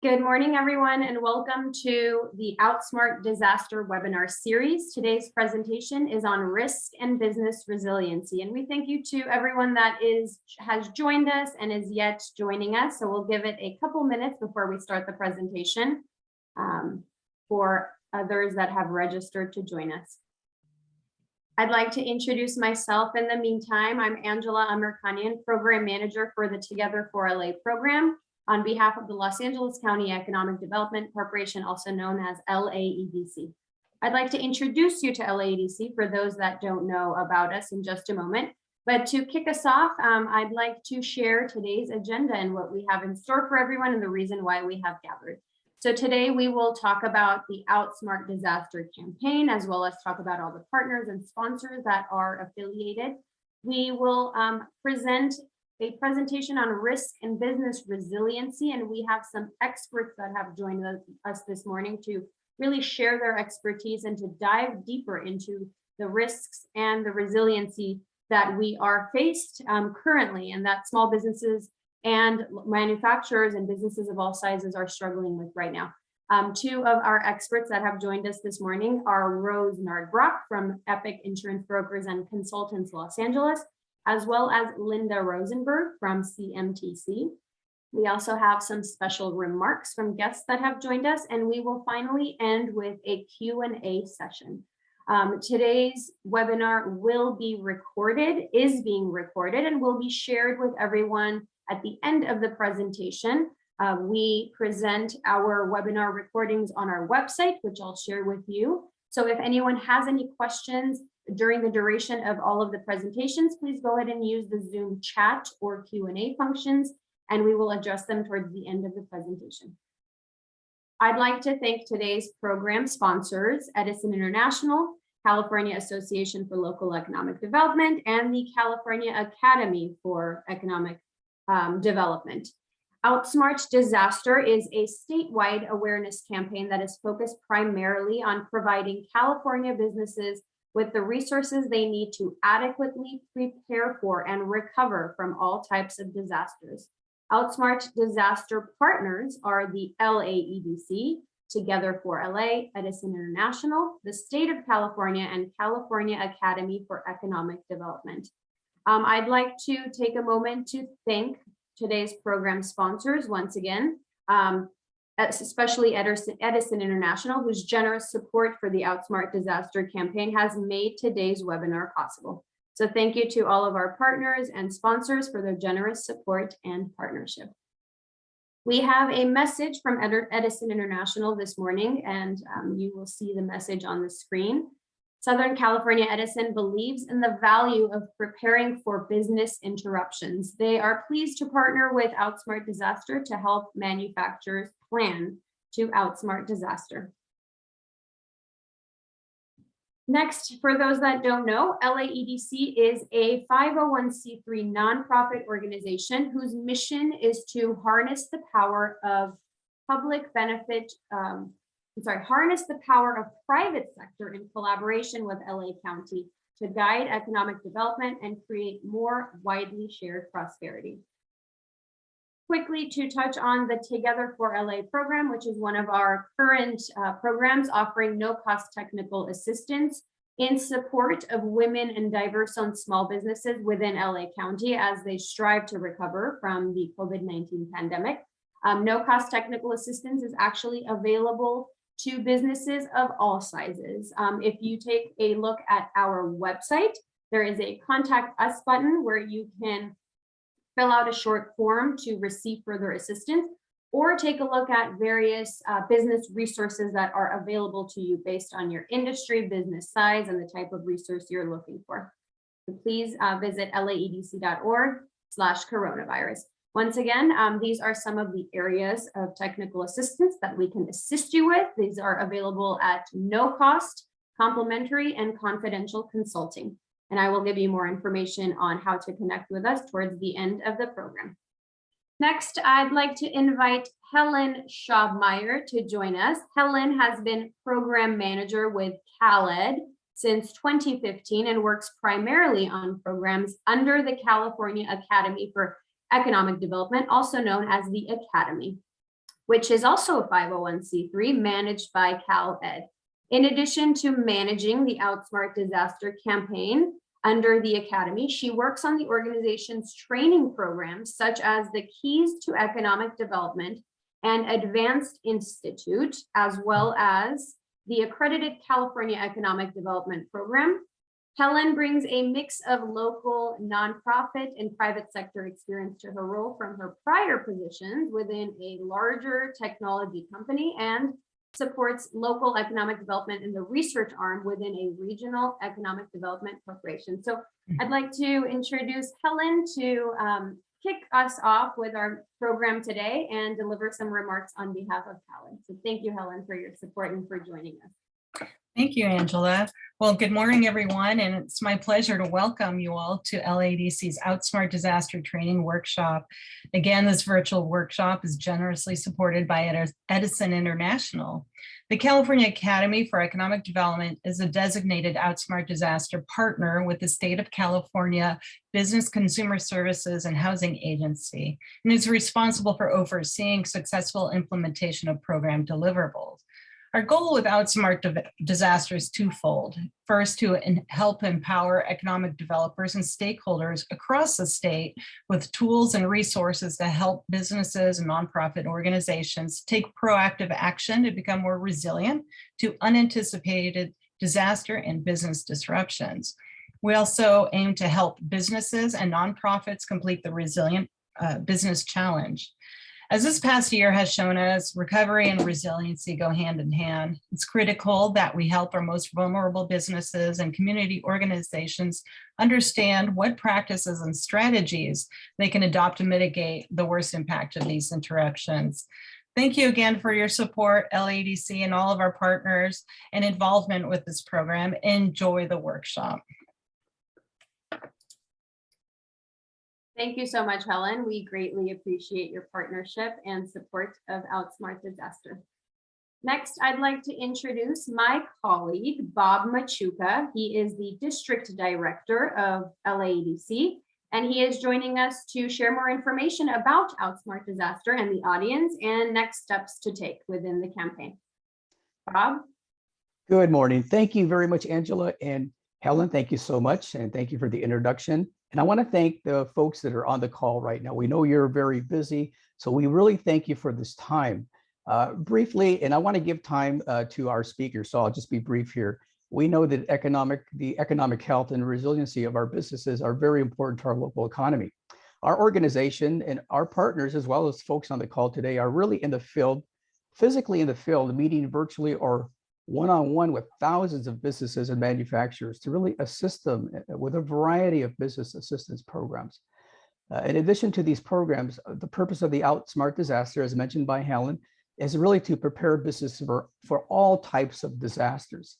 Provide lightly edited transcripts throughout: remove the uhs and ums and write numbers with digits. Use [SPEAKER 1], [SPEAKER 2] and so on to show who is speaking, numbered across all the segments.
[SPEAKER 1] Good morning, everyone, and welcome to the Outsmart Disaster webinar series. Today's presentation is on risk and business resiliency, and we thank you to everyone that has joined us and is yet joining us. So we'll give it a couple minutes before we start the presentation for others that have registered to join us. I'd like to introduce myself in the meantime. I'm Angela Amirkhanian, Program Manager for the Together for LA program, on behalf of the Los Angeles County Economic Development Corporation, also known as LAEDC. I'd like to introduce you to LAEDC for those that don't know about us in just a moment. But to kick us off, I'd like to share today's agenda and what we have in store for everyone and the reason why we have gathered. So today we will talk about the Outsmart Disaster campaign, as well as talk about all the partners and sponsors that are affiliated. We will present a presentation on risk and business resiliency, and we have some experts that have joined us this morning to really share their expertise and to dive deeper into the risks and the resiliency that we are faced currently, and that small businesses and manufacturers and businesses of all sizes are struggling with right now. Two of our experts that have joined us this morning are Rosenberg from Epic Insurance Brokers and Consultants, Los Angeles, as well as Linda Rosenberg from CMTC. We also have some special remarks from guests that have joined us, and we will finally end with a Q&A session. Today's webinar will be recorded, is being recorded, and will be shared with everyone at the end of the presentation. We present our webinar recordings on our website, which I'll share with you. So if anyone has any questions during the duration of all of the presentations, please go ahead and use the Zoom chat or Q&A functions, and we will address them towards the end of the presentation. I'd like to thank today's program sponsors, Edison International, California Association for Local Economic Development, and the California Academy for Economic Development. Outsmart Disaster is a statewide awareness campaign that is focused primarily on providing California businesses with the resources they need to adequately prepare for and recover from all types of disasters. Outsmart Disaster partners are the LAEDC, Together for LA, Edison International, the State of California, and California Academy for Economic Development. I'd like to take a moment to thank today's program sponsors once again, especially Edison International, whose generous support for the Outsmart Disaster campaign has made today's webinar possible. So thank you to all of our partners and sponsors for their generous support and partnership. We have a message from Edison International this morning, and you will see the message on the screen. Southern California Edison believes in the value of preparing for business interruptions. They are pleased to partner with Outsmart Disaster to help manufacturers plan to outsmart disaster. Next, for those that don't know, LAEDC is a 501c3 nonprofit organization whose mission is to harness the power of harness the power of private sector in collaboration with LA County to guide economic development and create more widely shared prosperity. Quickly to touch on the Together for LA program, which is one of our current programs offering no-cost technical assistance in support of women and diverse-owned small businesses within LA County as they strive to recover from the COVID-19 pandemic. No-cost technical assistance is actually available to businesses of all sizes. If you take a look at our website, there is a Contact Us button where you can fill out a short form to receive further assistance, or take a look at various business resources that are available to you based on your industry, business size, and the type of resource you're looking for. So please visit laedc.org/coronavirus. Once again, these are some of the areas of technical assistance that we can assist you with. These are available at no cost, complimentary, and confidential consulting. And I will give you more information on how to connect with us towards the end of the program. Next, I'd like to invite Helen Schaubmeyer to join us. Helen has been program manager with CalEd since 2015 and works primarily on programs under the California Academy for Economic Development, also known as the Academy. which is also a 501c3 managed by CalEd. In addition to managing the Outsmart Disaster campaign under the Academy, she works on the organization's training programs, such as the Keys to Economic Development and Advanced Institute, as well as the accredited California Economic Development Program. Helen brings a mix of local, nonprofit, and private sector experience to her role from her prior positions within a larger technology company, and supports local economic development in the research arm within a regional economic development corporation. So I'd like to introduce Helen to kick us off with our program today and deliver some remarks on behalf of Helen. So thank you, Helen, for your support and for joining us.
[SPEAKER 2] Thank you, Angela. Well, good morning, everyone, and it's my pleasure to welcome you all to LAEDC's Outsmart Disaster Training Workshop. Again, this virtual workshop is generously supported by Edison International. The California Academy for Economic Development is a designated Outsmart Disaster partner with the State of California Business Consumer Services and Housing Agency, and is responsible for overseeing successful implementation of program deliverables. Our goal with Outsmart Disaster is twofold. First, to help empower economic developers and stakeholders across the state with tools and resources to help businesses and nonprofit organizations take proactive action to become more resilient to unanticipated disaster and business disruptions. We also aim to help businesses and nonprofits complete the resilient business challenge. As this past year has shown us, recovery and resiliency go hand in hand. It's critical that we help our most vulnerable businesses and community organizations understand what practices and strategies they can adopt to mitigate the worst impact of these interruptions. Thank you again for your support, LAEDC, and all of our partners and involvement with this program. Enjoy the workshop.
[SPEAKER 1] Thank you so much, Helen. We greatly appreciate your partnership and support of Outsmart Disaster. Next, I'd like to introduce my colleague, Bob Machuca. He is the District Director of LAEDC, and he is joining us to share more information about Outsmart Disaster and the audience and next steps to take within the campaign. Bob?
[SPEAKER 3] Good morning. Thank you very much, Angela, and Helen, thank you so much, and thank you for the introduction. And I want to thank the folks that are on the call right now. We know you're very busy, so we really thank you for this time. Briefly, and I want to give time to our speakers, so I'll just be brief here. We know that the economic health and resiliency of our businesses are very important to our local economy. Our organization and our partners, as well as folks on the call today, are really in the field, physically in the field, meeting virtually or one-on-one with thousands of businesses and manufacturers to really assist them with a variety of business assistance programs. In addition to these programs, the purpose of the Outsmart Disaster, as mentioned by Helen, is really to prepare businesses for all types of disasters.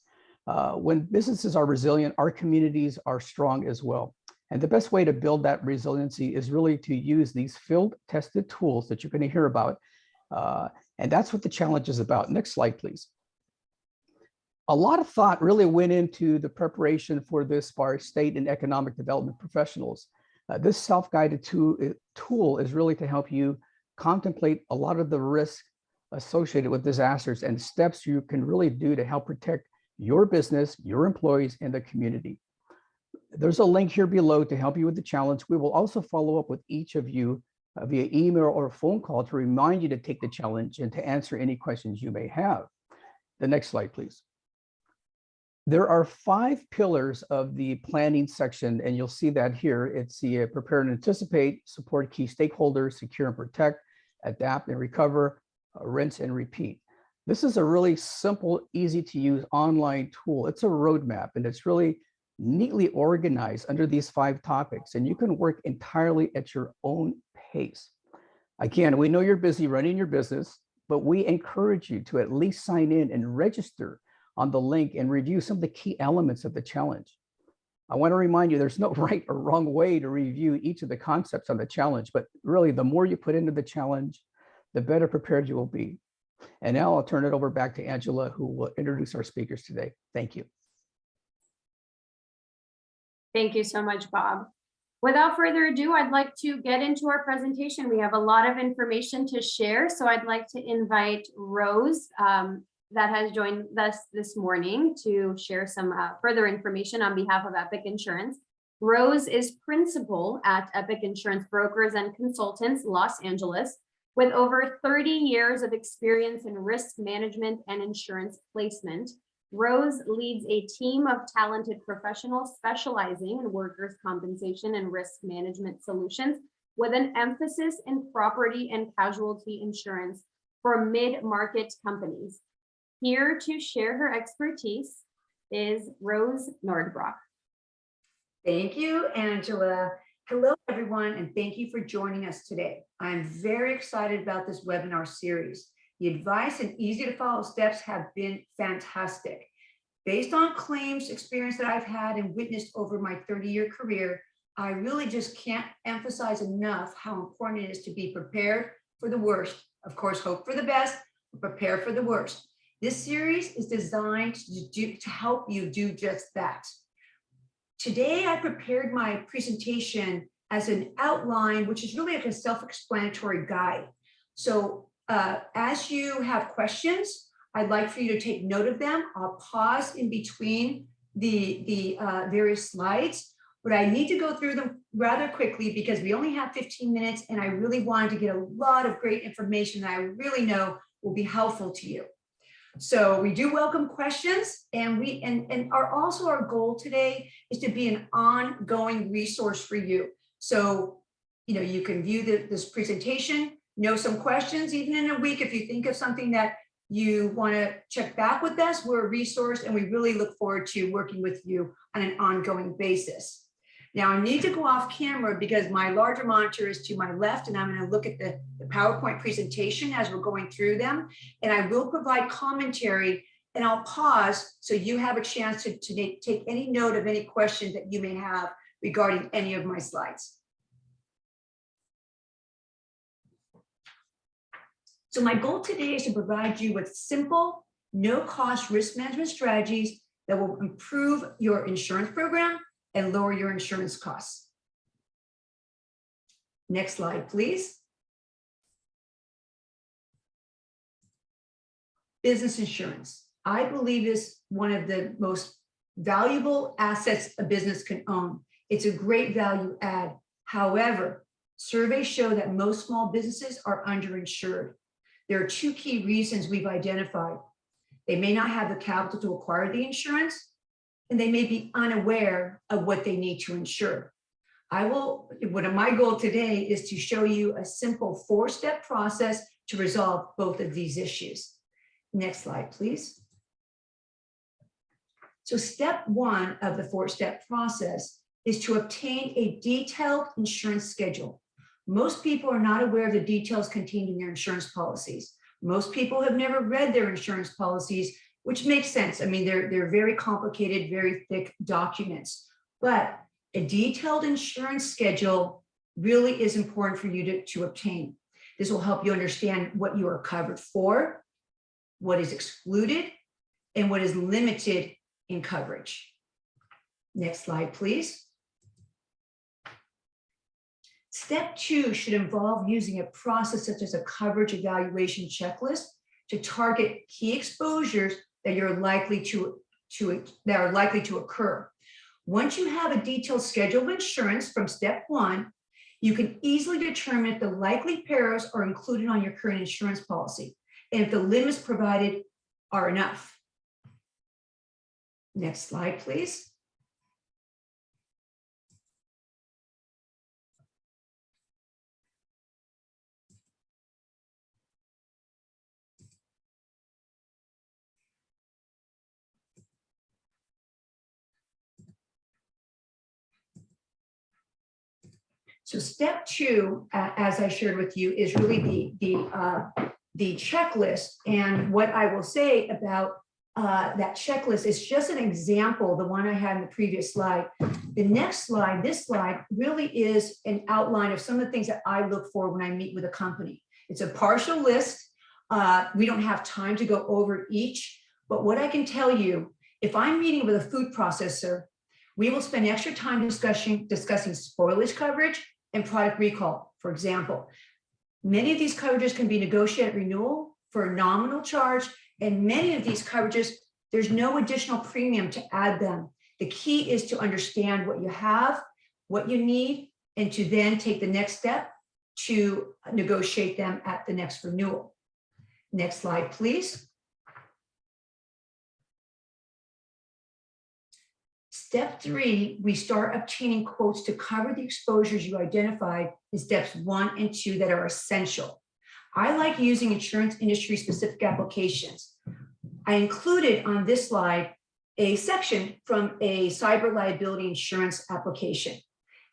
[SPEAKER 3] When businesses are resilient, our communities are strong as well. And the best way to build that resiliency is really to use these field-tested tools that you're going to hear about. And that's what the challenge is about. Next slide, please. A lot of thought really went into the preparation for this by our state and economic development professionals. This self-guided tool is really to help you contemplate a lot of the risks associated with disasters and steps you can really do to help protect your business, your employees, and the community. There's a link here below to help you with the challenge. We will also follow up with each of you via email or phone call to remind you to take the challenge and to answer any questions you may have. The next slide, please. There are 5 pillars of the planning section, and you'll see that here. It's the prepare and anticipate, support key stakeholders, secure and protect, adapt and recover, rinse and repeat. This is a really simple, easy to use online tool. It's a roadmap, and it's really neatly organized under these 5 topics, and you can work entirely at your own pace. Again, we know you're busy running your business, but we encourage you to at least sign in and register on the link and review some of the key elements of the challenge. I want to remind you there's no right or wrong way to review each of the concepts on the challenge, but really the more you put into the challenge, the better prepared you will be. And now I'll turn it over back to Angela, who will introduce our speakers today. Thank you.
[SPEAKER 1] Thank you so much, Bob. Without further ado, I'd like to get into our presentation. We have a lot of information to share, so I'd like to invite Rose that has joined us this morning to share some further information on behalf of Epic Insurance. Rose is principal at Epic Insurance Brokers and Consultants, Los Angeles, with over 30 years of experience in risk management and insurance placement. Rose leads a team of talented professionals specializing in workers' compensation and risk management solutions, with an emphasis in property and casualty insurance for mid-market companies. Here to share her expertise is Rose Nordbrock.
[SPEAKER 4] Thank you, Angela. Hello, everyone, and thank you for joining us today. I'm very excited about this webinar series. The advice and easy to follow steps have been fantastic. Based on claims experience that I've had and witnessed over my 30-year career, I really just can't emphasize enough how important it is to be prepared for the worst. Of course, hope for the best, but prepare for the worst. This series is designed to help you do just that. Today, I prepared my presentation as an outline, which is really like a self-explanatory guide. So as you have questions, I'd like for you to take note of them. I'll pause in between the various slides, but I need to go through them rather quickly because we only have 15 minutes and I really wanted to get a lot of great information that I really know will be helpful to you. So we do welcome questions, and our goal today is to be an ongoing resource for you. So, you can view this presentation, know some questions, even in a week, if you think of something that you want to check back with us, we're a resource, and we really look forward to working with you on an ongoing basis. Now, I need to go off camera because my larger monitor is to my left, and I'm going to look at the PowerPoint presentation as we're going through them. And I will provide commentary, and I'll pause so you have a chance to take any note of any questions that you may have regarding any of my slides. So my goal today is to provide you with simple, no-cost risk management strategies that will improve your insurance program and lower your insurance costs. Next slide, please. Business insurance, I believe, is one of the most valuable assets a business can own. It's a great value add. However, surveys show that most small businesses are underinsured. There are two key reasons we've identified. They may not have the capital to acquire the insurance, and they may be unaware of what they need to insure. My goal today is to show you a simple 4-step process to resolve both of these issues. Next slide, please. So step 1 of the 4-step process is to obtain a detailed insurance schedule. Most people are not aware of the details contained in their insurance policies. Most people have never read their insurance policies, which makes sense. I mean, they're very complicated, very thick documents, but a detailed insurance schedule really is important for you to obtain. This will help you understand what you are covered for, what is excluded, and what is limited in coverage. Next slide, please. Step 2 should involve using a process such as a coverage evaluation checklist to target key exposures that are likely to occur. Once you have a detailed schedule of insurance from step 1, you can easily determine if the likely perils are included on your current insurance policy and if the limits provided are enough. Next slide, please. So step 2, as I shared with you, is really the checklist. And what I will say about that checklist is just an example, the one I had in the previous slide. The next slide, this slide, really is an outline of some of the things that I look for when I meet with a company. It's a partial list. We don't have time to go over each, but what I can tell you, if I'm meeting with a food processor, We will spend extra time discussing spoilage coverage and product recall. For example, many of these coverages can be negotiated at renewal for a nominal charge, and many of these coverages, there's no additional premium to add them. The key is to understand what you have, what you need, and to then take the next step to negotiate them at the next renewal. Next slide, please. Step 3, we start obtaining quotes to cover the exposures you identified in steps 1 and 2 that are essential. I like using insurance industry specific applications. I included on this slide a section from a cyber liability insurance application.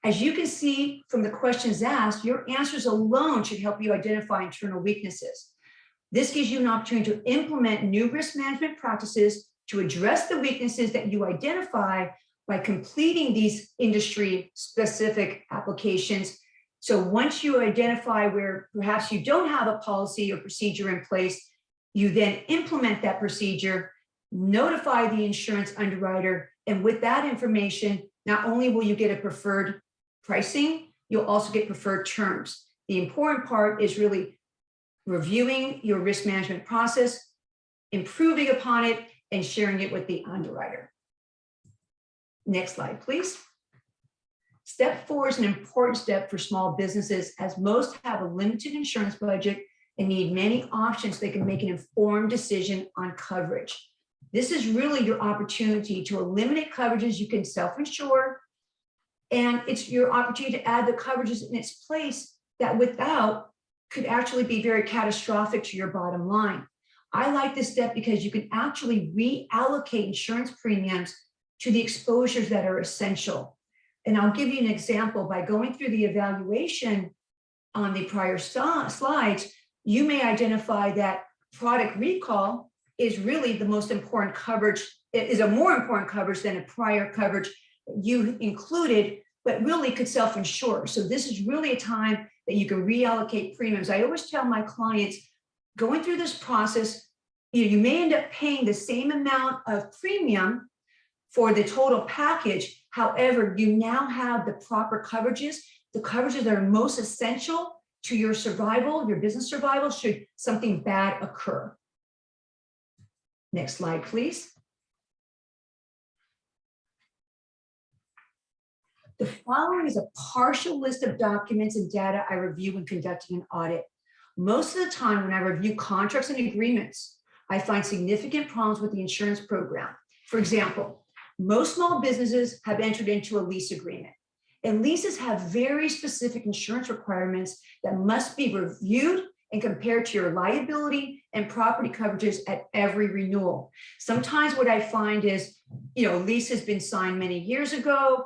[SPEAKER 4] As you can see from the questions asked, your answers alone should help you identify internal weaknesses. This gives you an opportunity to implement new risk management practices to address the weaknesses that you identify by completing these industry specific applications. So once you identify where perhaps you don't have a policy or procedure in place, you then implement that procedure, notify the insurance underwriter, and with that information, not only will you get a preferred pricing, you'll also get preferred terms. The important part is really reviewing your risk management process, improving upon it, and sharing it with the underwriter. Next slide, please. Step 4 is an important step for small businesses, as most have a limited insurance budget and need many options. They can make an informed decision on coverage. This is really your opportunity to eliminate coverages you can self-insure, and it's your opportunity to add the coverages in its place that without could actually be very catastrophic to your bottom line. I like this step because you can actually reallocate insurance premiums to the exposures that are essential. And I'll give you an example. By going through the evaluation on the prior slides, you may identify that product recall is really the most important coverage, is a more important coverage than a prior coverage you included, but really could self-insure. So this is really a time that you can reallocate premiums. I always tell my clients, going through this process, you may end up paying the same amount of premium for the total package. However, you now have the proper coverages, the coverages that are most essential to your survival, your business survival, should something bad occur. Next slide, please. The following is a partial list of documents and data I review when conducting an audit. Most of the time when I review contracts and agreements, I find significant problems with the insurance program. For example, most small businesses have entered into a lease agreement, and leases have very specific insurance requirements that must be reviewed and compared to your liability and property coverages at every renewal. Sometimes what I find is, lease has been signed many years ago,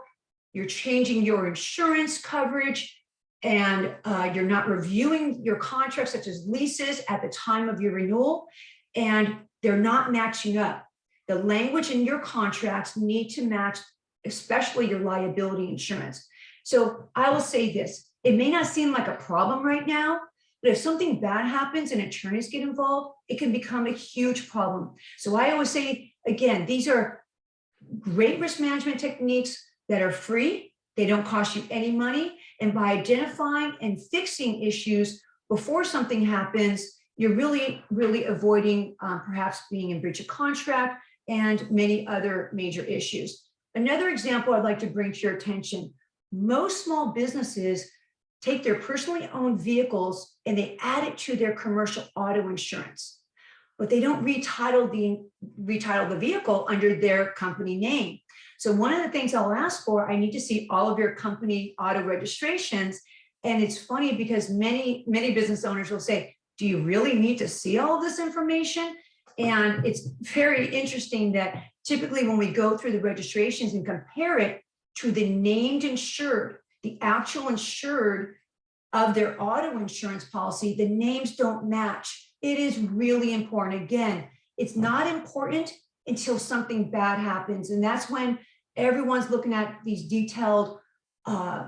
[SPEAKER 4] you're changing your insurance coverage, and you're not reviewing your contracts such as leases at the time of your renewal, and they're not matching up. The language in your contracts need to match, especially your liability insurance. So I will say this, it may not seem like a problem right now, but if something bad happens and attorneys get involved, it can become a huge problem. So I always say, again, these are great risk management techniques that are free. They don't cost you any money. And by identifying and fixing issues before something happens, you're really, really avoiding perhaps being in breach of contract and many other major issues. Another example I'd like to bring to your attention, most small businesses take their personally owned vehicles and they add it to their commercial auto insurance, but they don't retitle the vehicle under their company name. So one of the things I'll ask for, I need to see all of your company auto registrations. And it's funny because many business owners will say, do you really need to see all of this information? And it's very interesting that typically when we go through the registrations and compare it to the named insured, the actual insured of their auto insurance policy, the names don't match. It is really important. Again, it's not important until something bad happens. And that's when everyone's looking at these detailed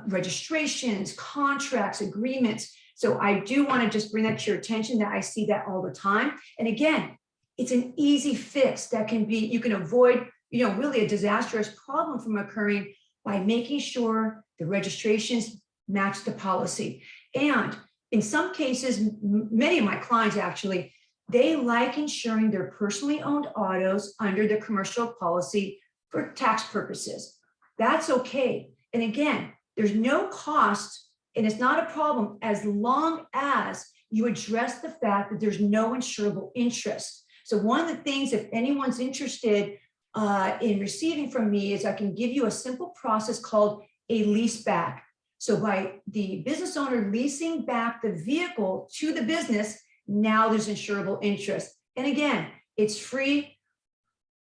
[SPEAKER 4] registrations, contracts, agreements. So I do want to just bring that to your attention that I see that all the time. And again, it's an easy fix that can be, you can avoid really a disastrous problem from occurring by making sure the registrations match the policy. And in some cases, many of my clients actually, they like insuring their personally owned autos under the commercial policy for tax purposes. That's okay. And again, there's no cost and it's not a problem as long as you address the fact that there's no insurable interest. So one of the things, if anyone's interested in receiving from me, is I can give you a simple process called a lease back. So by the business owner leasing back the vehicle to the business, now there's insurable interest. And again, it's free.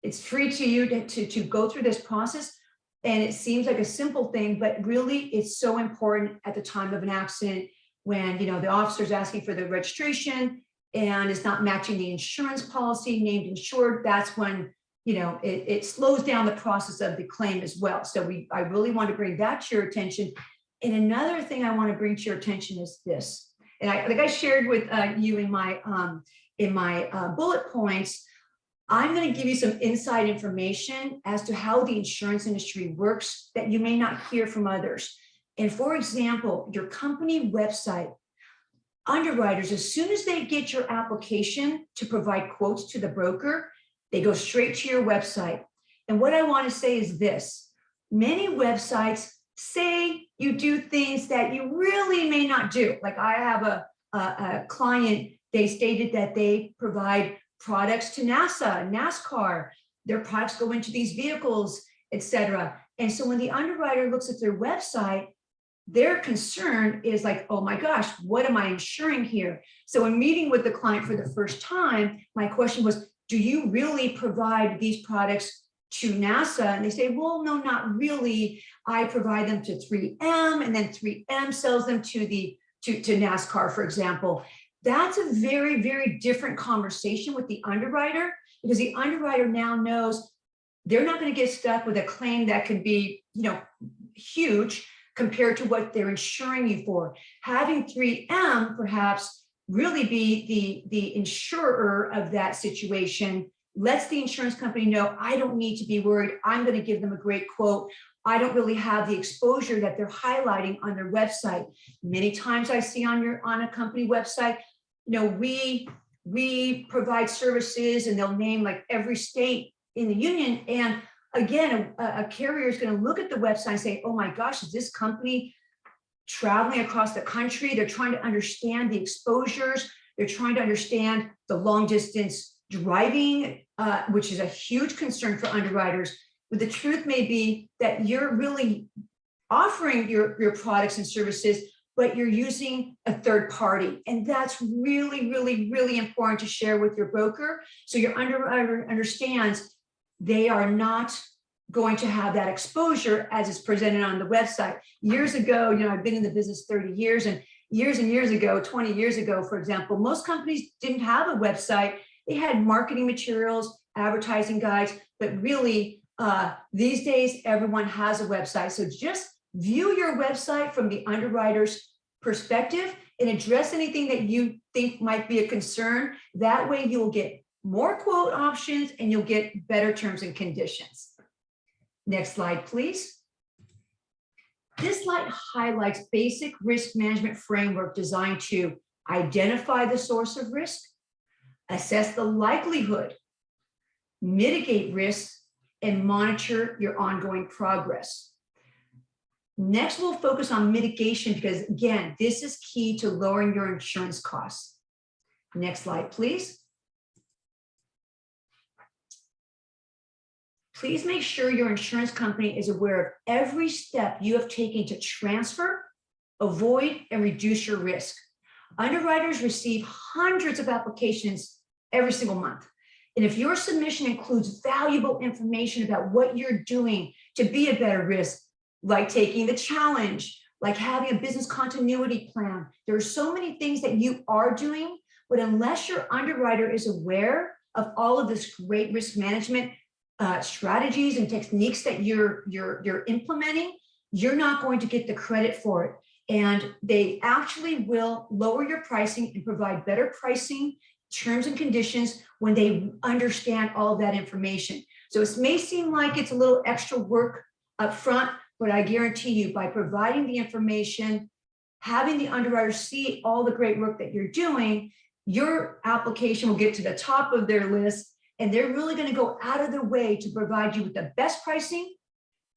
[SPEAKER 4] It's free to you to go through this process. And it seems like a simple thing, but really it's so important at the time of an accident when, the officer's asking for the registration and it's not matching the insurance policy named insured. That's when, it slows down the process of the claim as well. So I really want to bring that to your attention. And another thing I want to bring to your attention is this. And I shared with you in my bullet points, I'm going to give you some inside information as to how the insurance industry works that you may not hear from others. And for example, your company website, underwriters, as soon as they get your application to provide quotes to the broker, they go straight to your website. And what I want to say is this: many websites say you do things that you really may not do. Like I have a client, they stated that they provide products to NASA, NASCAR, their products go into these vehicles, etc. And so when the underwriter looks at their website, their concern is like, oh my gosh, what am I insuring here? So in meeting with the client for the first time, my question was, do you really provide these products to NASA? And they say, well, no, not really. I provide them to 3M, and then 3M sells them to NASCAR, for example. That's a very, very different conversation with the underwriter, because the underwriter now knows they're not going to get stuck with a claim that can be, huge compared to what they're insuring you for. Having 3M perhaps really be the insurer of that situation lets the insurance company know, I don't need to be worried. I'm going to give them a great quote. I don't really have the exposure that they're highlighting on their website. Many times I see on a company website, we provide services, and they'll name like every state in the union. And again, a carrier is going to look at the website and say, oh my gosh, is this company traveling across the country? They're trying to understand the exposures. They're trying to understand the long distance driving, which is a huge concern for underwriters. But the truth may be that you're really offering your products and services, but you're using a third party. And that's really, really, really important to share with your broker. So your underwriter understands they are not going to have that exposure as is presented on the website. Years ago, I've been in the business 30 years, and years ago, 20 years ago, for example, most companies didn't have a website. They had marketing materials, advertising guides, but really these days, everyone has a website. So just view your website from the underwriter's perspective and address anything that you think might be a concern. That way you'll get more quote options and you'll get better terms and conditions. Next slide, please. This slide highlights basic risk management framework designed to identify the source of risk, assess the likelihood, mitigate risks, and monitor your ongoing progress. Next, we'll focus on mitigation because, again, this is key to lowering your insurance costs. Next slide, please. Please make sure your insurance company is aware of every step you have taken to transfer, avoid, and reduce your risk. Underwriters receive hundreds of applications every single month. And if your submission includes valuable information about what you're doing to be a better risk, like taking the challenge, like having a business continuity plan, there are so many things that you are doing, but unless your underwriter is aware of all of this great risk management strategies and techniques that you're implementing, you're not going to get the credit for it. And they actually will lower your pricing and provide better pricing terms and conditions when they understand all of that information. So it may seem like it's a little extra work up front, but I guarantee you, by providing the information, having the underwriter see all the great work that you're doing, your application will get to the top of their list, and they're really going to go out of their way to provide you with the best pricing,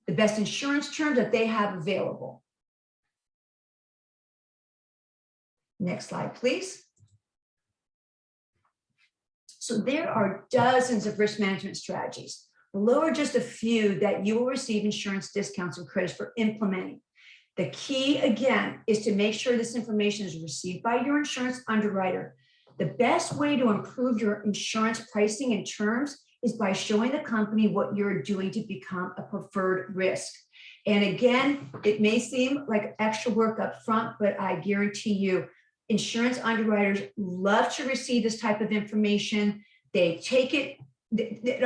[SPEAKER 4] the best insurance terms that they have available. Next slide, please. So there are dozens of risk management strategies. Below are just a few that you will receive insurance discounts and credits for implementing. The key, again, is to make sure this information is received by your insurance underwriter. The best way to improve your insurance pricing and terms is by showing the company what you're doing to become a preferred risk. And again, it may seem like extra work up front, but I guarantee you, insurance underwriters love to receive this type of information. They take it.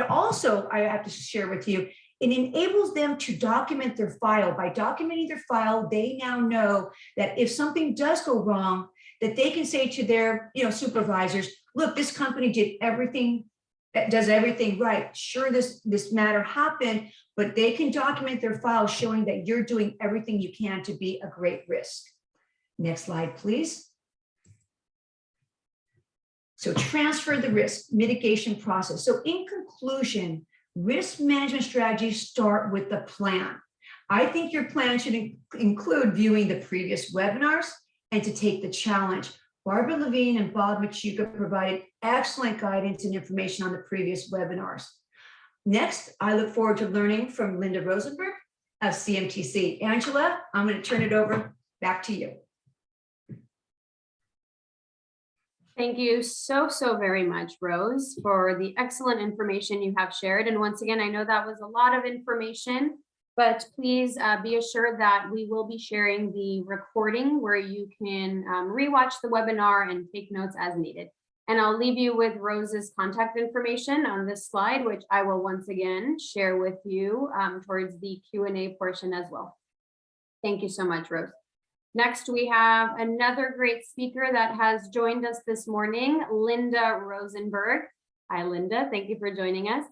[SPEAKER 4] Also, I have to share with you, it enables them to document their file. By documenting their file, they now know that if something does go wrong, that they can say to their supervisors, look, this company did everything, does everything right. Sure, this matter happened, but they can document their file showing that you're doing everything you can to be a great risk. Next slide, please. So transfer the risk mitigation process. So in conclusion, risk management strategies start with the plan. I think your plan should include viewing the previous webinars and to take the challenge. Barbara Levine and Bob Machuca provided excellent guidance and information on the previous webinars. Next, I look forward to learning from Linda Rosenberg of CMTC. Angela, I'm going to turn it over back to you.
[SPEAKER 1] Thank you so very much, Rose, for the excellent information you have shared. And once again, I know that was a lot of information, but please be assured that we will be sharing the recording where you can rewatch the webinar and take notes as needed. And I'll leave you with Rose's contact information on this slide, which I will once again share with you towards the Q&A portion as well. Thank you so much, Rose. Next, we have another great speaker that has joined us this morning, Linda Rosenberg. Hi, Linda. Thank you for joining us.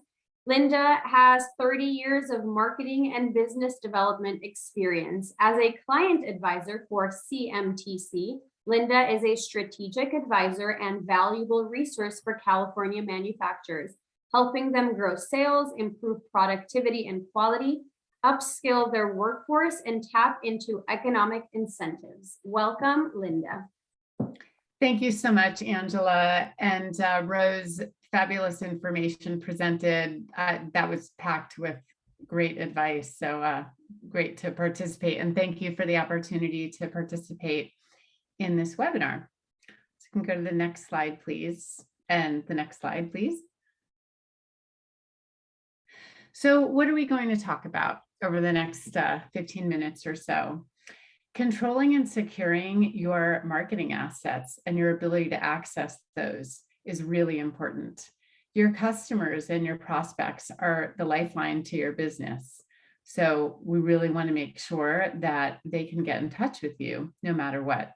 [SPEAKER 1] Linda has 30 years of marketing and business development experience. As a client advisor for CMTC, Linda is a strategic advisor and valuable resource for California manufacturers, helping them grow sales, improve productivity and quality, upskill their workforce, and tap into economic incentives. Welcome, Linda.
[SPEAKER 5] Thank you so much, Angela. And Rose, fabulous information presented. That was packed with great advice. So great to participate. And thank you for the opportunity to participate in this webinar. So you can go to the next slide, please. And the next slide, please. So what are we going to talk about over the next 15 minutes or so? Controlling and securing your marketing assets and your ability to access those is really important. Your customers and your prospects are the lifeline to your business. So we really want to make sure that they can get in touch with you no matter what.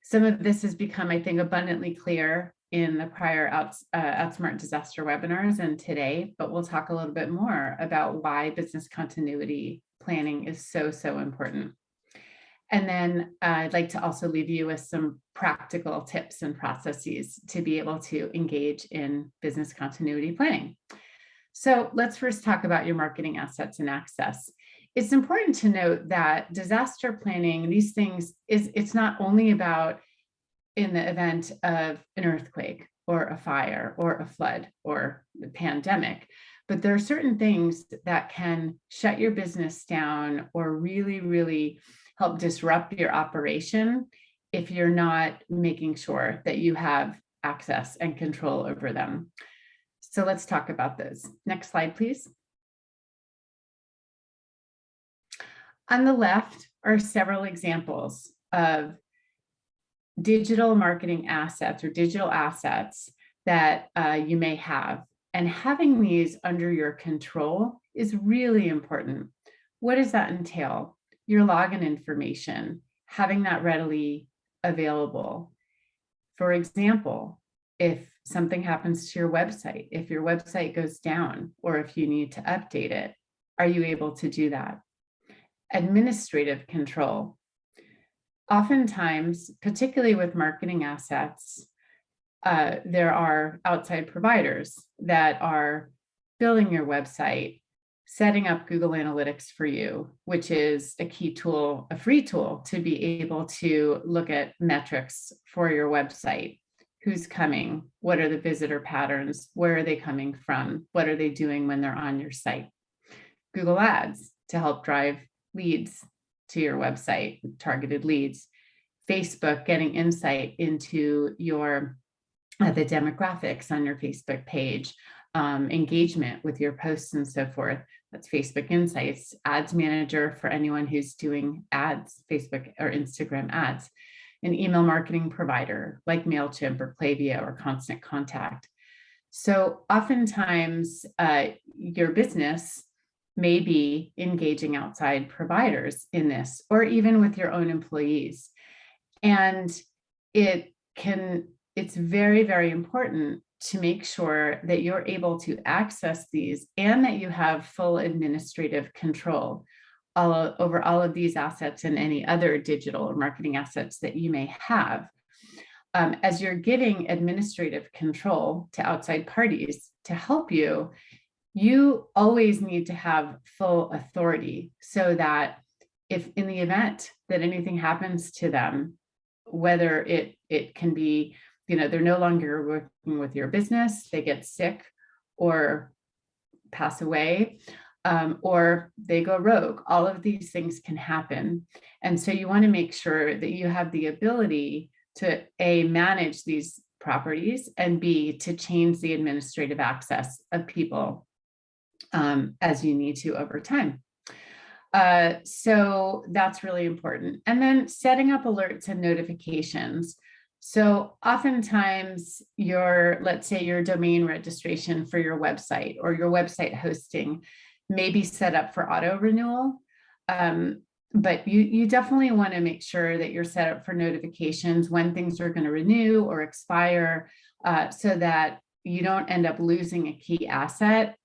[SPEAKER 5] Some of this has become, I think, abundantly clear in the prior Outsmart Disaster webinars and today, but we'll talk a little bit more about why business continuity planning is so important. And then I'd like to also leave you with some practical tips and processes to be able to engage in business continuity planning. So let's first talk about your marketing assets and access. It's important to note that disaster planning, these things, it's not only about in the event of an earthquake or a fire or a flood or a pandemic, but there are certain things that can shut your business down or really help disrupt your operation if you're not making sure that you have access and control over them. So let's talk about those. Next slide, please. On the left are several examples of digital marketing assets or digital assets that you may have. And having these under your control is really important. What does that entail? Your login information, having that readily available. For example, if something happens to your website, if your website goes down, or if you need to update it, are you able to do that? Administrative control. Oftentimes, particularly with marketing assets, there are outside providers that are building your website, setting up Google Analytics for you, which is a key tool, a free tool to be able to look at metrics for your website. Who's coming? What are the visitor patterns? Where are they coming from? What are they doing when they're on your site? Google Ads to help drive leads to your website, targeted leads. Facebook, getting insight into your the demographics on your Facebook page, engagement with your posts and so forth. That's Facebook Insights. Ads Manager for anyone who's doing ads, Facebook or Instagram ads. An email marketing provider like MailChimp or Klaviyo or Constant Contact. So oftentimes your business may be engaging outside providers in this, or even with your own employees. And it's very, very important to make sure that you're able to access these and that you have full administrative control over all of these assets and any other digital or marketing assets that you may have. As you're giving administrative control to outside parties to help you, you always need to have full authority so that if in the event that anything happens to them, whether it can be, they're no longer working with your business, they get sick or pass away, or they go rogue, all of these things can happen. And so you want to make sure that you have the ability to A, manage these properties, and B, to change the administrative access of people as you need to over time. So that's really important. And then setting up alerts and notifications. So oftentimes let's say your domain registration for your website or your website hosting may be set up for auto renewal. But you definitely want to make sure that you're set up for notifications when things are going to renew or expire, so that you don't end up losing a key asset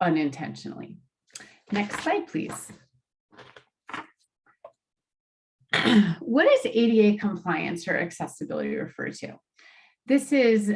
[SPEAKER 5] unintentionally. Next slide, please. What is ADA compliance or accessibility referred to? This is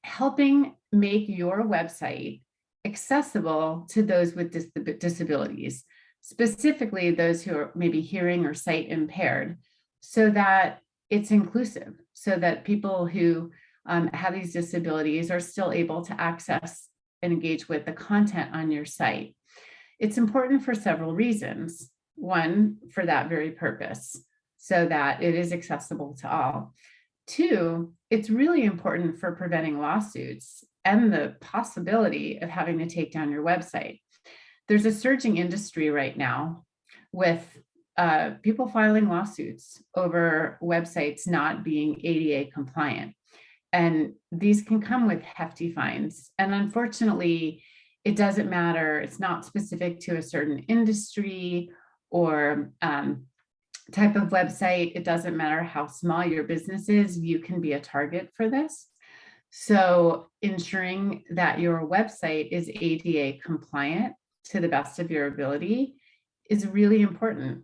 [SPEAKER 5] helping make your website accessible to those with disabilities, specifically those who are maybe hearing or sight impaired, so that it's inclusive, so that people who have these disabilities are still able to access and engage with the content on your site. It's important for several reasons. One, for that very purpose, so that it is accessible to all. Two, it's really important for preventing lawsuits and the possibility of having to take down your website. There's a surging industry right now with people filing lawsuits over websites not being ADA compliant. And these can come with hefty fines. And unfortunately, it doesn't matter. It's not specific to a certain industry or type of website. It doesn't matter how small your business is, you can be a target for this. So ensuring that your website is ADA compliant to the best of your ability is really important.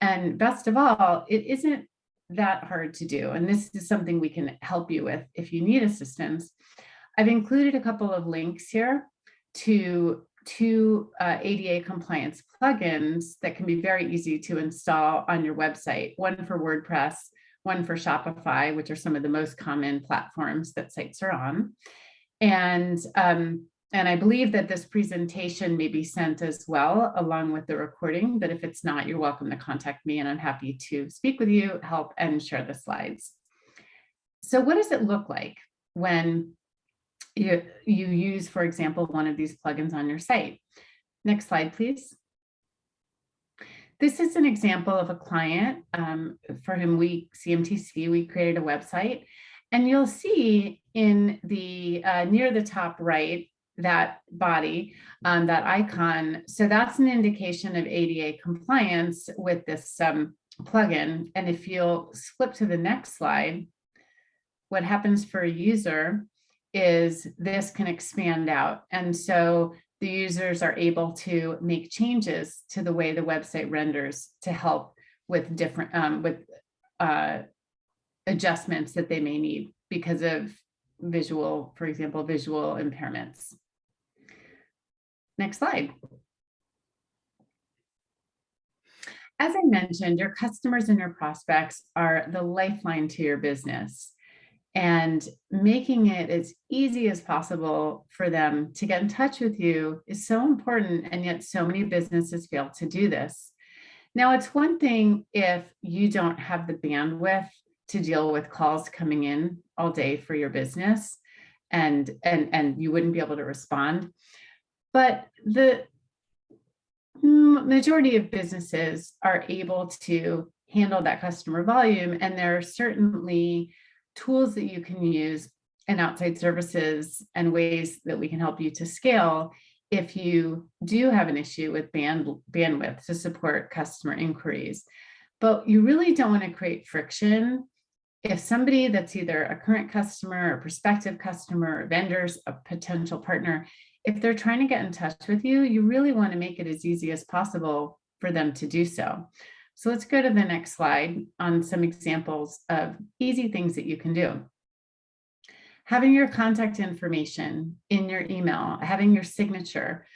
[SPEAKER 5] And best of all, it isn't that hard to do. And this is something we can help you with if you need assistance. I've included a couple of links here to two ADA compliance plugins that can be very easy to install on your website, one for WordPress, one for Shopify, which are some of the most common platforms that sites are on. And I believe that this presentation may be sent as well along with the recording, but if it's not, you're welcome to contact me and I'm happy to speak with you, help, and share the slides. So what does it look like when you use, for example, one of these plugins on your site? Next slide, please. This is an example of a client for whom CMTC, we created a website. And you'll see in the near the top right, that body, that icon. So that's an indication of ADA compliance with this plugin. And if you'll flip to the next slide, what happens for a user is this can expand out. And so the users are able to make changes to the way the website renders to help with different adjustments that they may need because of visual, for example, visual impairments. Next slide. As I mentioned, your customers and your prospects are the lifeline to your business, and making it as easy as possible for them to get in touch with you is so important, and yet so many businesses fail to do this. Now, it's one thing if you don't have the bandwidth to deal with calls coming in all day for your business, and you wouldn't be able to respond. But the majority of businesses are able to handle that customer volume, and there are certainly tools that you can use and outside services and ways that we can help you to scale if you do have an issue with bandwidth to support customer inquiries. But you really don't want to create friction. If somebody that's either a current customer, a prospective customer, vendors, a potential partner, if they're trying to get in touch with you, you really want to make it as easy as possible for them to do so. So let's go to the next slide on some examples of easy things that you can do. Having your contact information in your email, having your signature,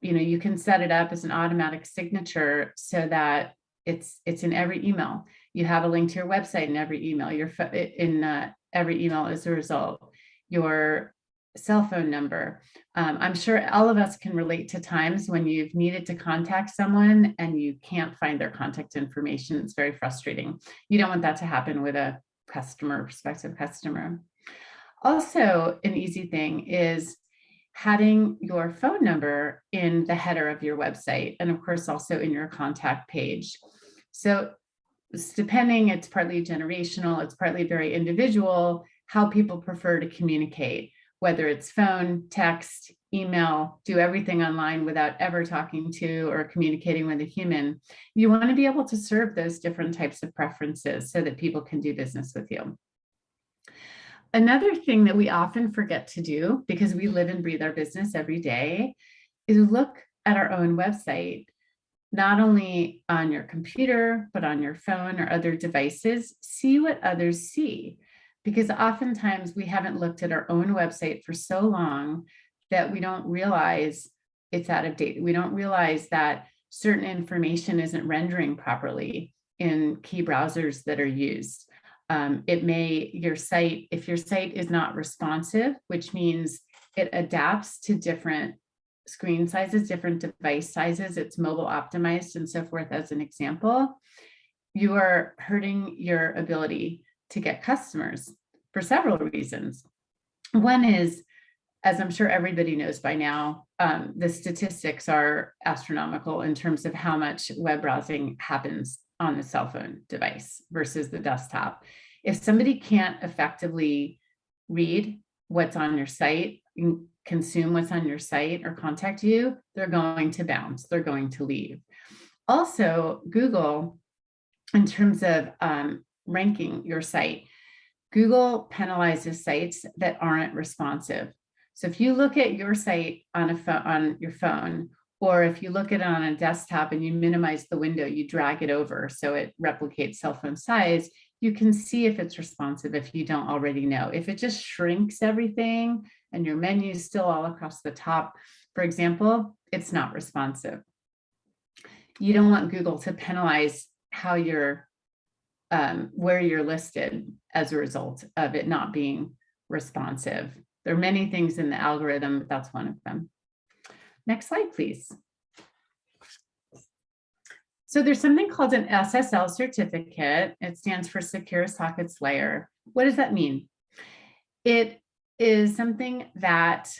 [SPEAKER 5] you can set it up as an automatic signature so that it's in every email. You have a link to your website in every email. Every email as a result. Your cell phone number. I'm sure all of us can relate to times when you've needed to contact someone and you can't find their contact information. It's very frustrating. You don't want that to happen with a customer, prospective customer. Also, an easy thing is having your phone number in the header of your website, and of course also in your contact page. So depending, it's partly generational, it's partly very individual, how people prefer to communicate, whether it's phone, text, email, do everything online without ever talking to or communicating with a human. You want to be able to serve those different types of preferences so that people can do business with you. Another thing that we often forget to do, because we live and breathe our business every day, is look at our own website, not only on your computer, but on your phone or other devices. See what others see, because oftentimes we haven't looked at our own website for so long that we don't realize it's out of date. We don't realize that certain information isn't rendering properly in key browsers that are used. If your site is not responsive, which means it adapts to different screen sizes, different device sizes, it's mobile optimized and so forth, as an example, you are hurting your ability to get customers for several reasons. One is, as I'm sure everybody knows by now, the statistics are astronomical in terms of how much web browsing happens on the cell phone device versus the desktop. If somebody can't effectively read what's on your site, consume what's on your site, or contact you, they're going to bounce, they're going to leave. Also, Google, in terms of ranking your site, Google penalizes sites that aren't responsive. So if you look at your site on your phone, or if you look at it on a desktop and you minimize the window, you drag it over so it replicates cell phone size, you can see if it's responsive if you don't already know. If it just shrinks everything and your menu is still all across the top, for example, it's not responsive. You don't want Google to penalize how you're where you're listed as a result of it not being responsive. There are many things in the algorithm, but that's one of them. Next slide, please. So there's something called an SSL certificate. It stands for Secure Sockets Layer. What does that mean? It is something that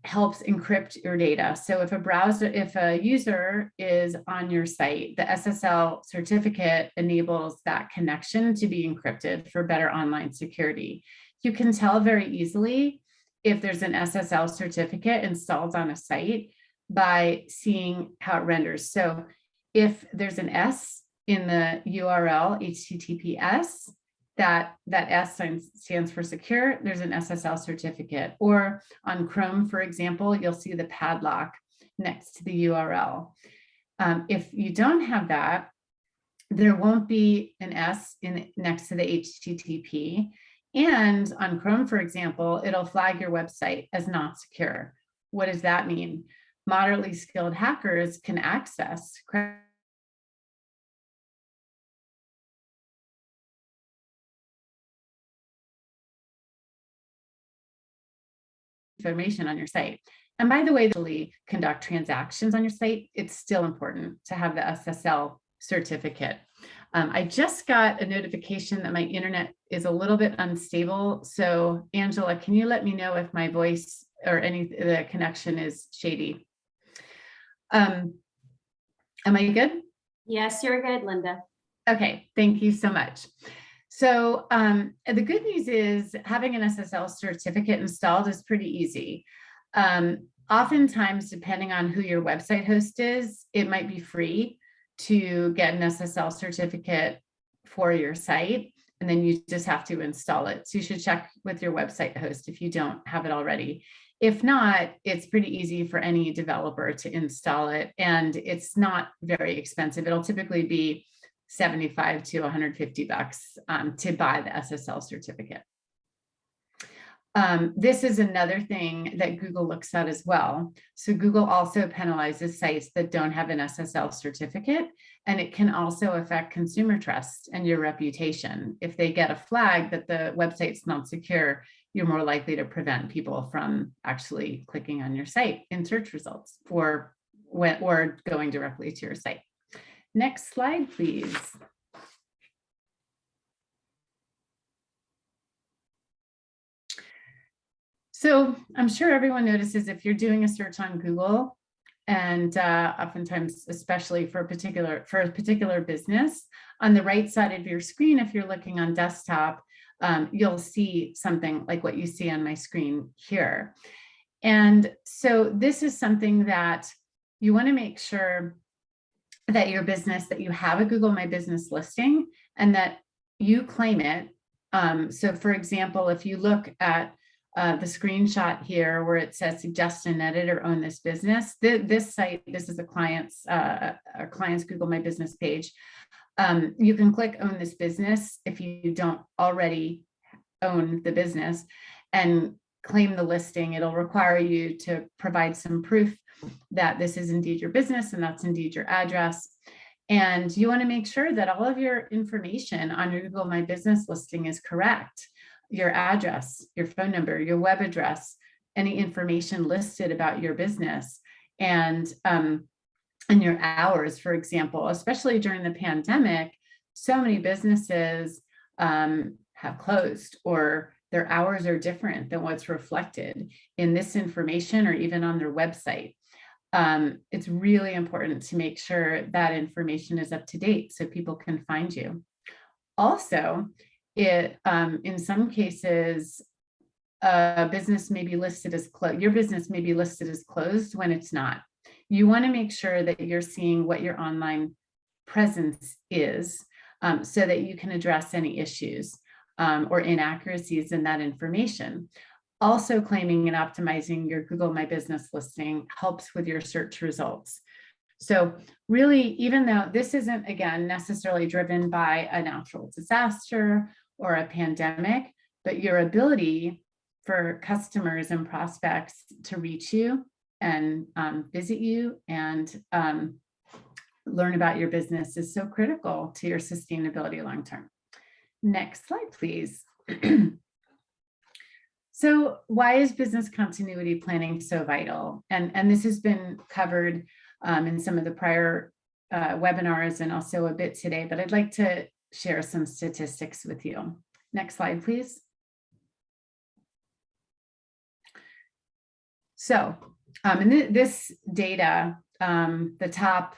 [SPEAKER 5] helps encrypt your data. So if a user is on your site, the SSL certificate enables that connection to be encrypted for better online security. You can tell very easily if there's an SSL certificate installed on a site by seeing how it renders. So if there's an S in the URL, HTTPS, that S stands for secure, there's an SSL certificate. Or on Chrome, for example, you'll see the padlock next to the URL. If you don't have that, there won't be an S next to the HTTP. And on Chrome, for example, it'll flag your website as not secure. What does that mean? Moderately skilled hackers can access information on your site. And by the way, they conduct transactions on your site. It's still important to have the SSL certificate. I just got a notification that my internet is a little bit unstable. So Angela, can you let me know if my voice or the connection is shady? Am I good?
[SPEAKER 1] Yes, you're good, Linda.
[SPEAKER 5] Okay, thank you so much. So the good news is having an SSL certificate installed is pretty easy. Oftentimes, depending on who your website host is, it might be free to get an SSL certificate for your site, and then you just have to install it. So you should check with your website host if you don't have it already. If not, it's pretty easy for any developer to install it, and it's not very expensive. It'll typically be $75 to $150 to buy the SSL certificate. This is another thing that Google looks at as well. So Google also penalizes sites that don't have an SSL certificate, and it can also affect consumer trust and your reputation. If they get a flag that the website's not secure, you're more likely to prevent people from actually clicking on your site in search results or going directly to your site. Next slide, please. So I'm sure everyone notices if you're doing a search on Google, and oftentimes, especially for a particular business, on the right side of your screen, if you're looking on desktop, you'll see something like what you see on my screen here. And so this is something that you want to make sure that your business, that you have a Google My Business listing and that you claim it. So for example, if you look at the screenshot here where it says suggest an edit or own this business, this site, this is a client's Google My Business page. You can click own this business if you don't already own the business and claim the listing. It'll require you to provide some proof that this is indeed your business and that's indeed your address. And you want to make sure that all of your information on your Google My Business listing is correct. Your address, your phone number, your web address, any information listed about your business, and your hours, for example. Especially during the pandemic, so many businesses have closed, or their hours are different than what's reflected in this information or even on their website. It's really important to make sure that information is up to date so people can find you. Also, in some cases, a business may be listed as closed. Your business may be listed as closed when it's not. You want to make sure that you're seeing what your online presence is, so that you can address any issues or inaccuracies in that information. Also, claiming and optimizing your Google My Business listing helps with your search results. So really, even though this isn't, again, necessarily driven by a natural disaster or a pandemic, but your ability for customers and prospects to reach you and visit you and learn about your business is so critical to your sustainability long-term. Next slide, please. So why is business continuity planning so vital? And this has been covered in some of the prior webinars and also a bit today, but I'd like to share some statistics with you. Next slide, please. So in this data, the top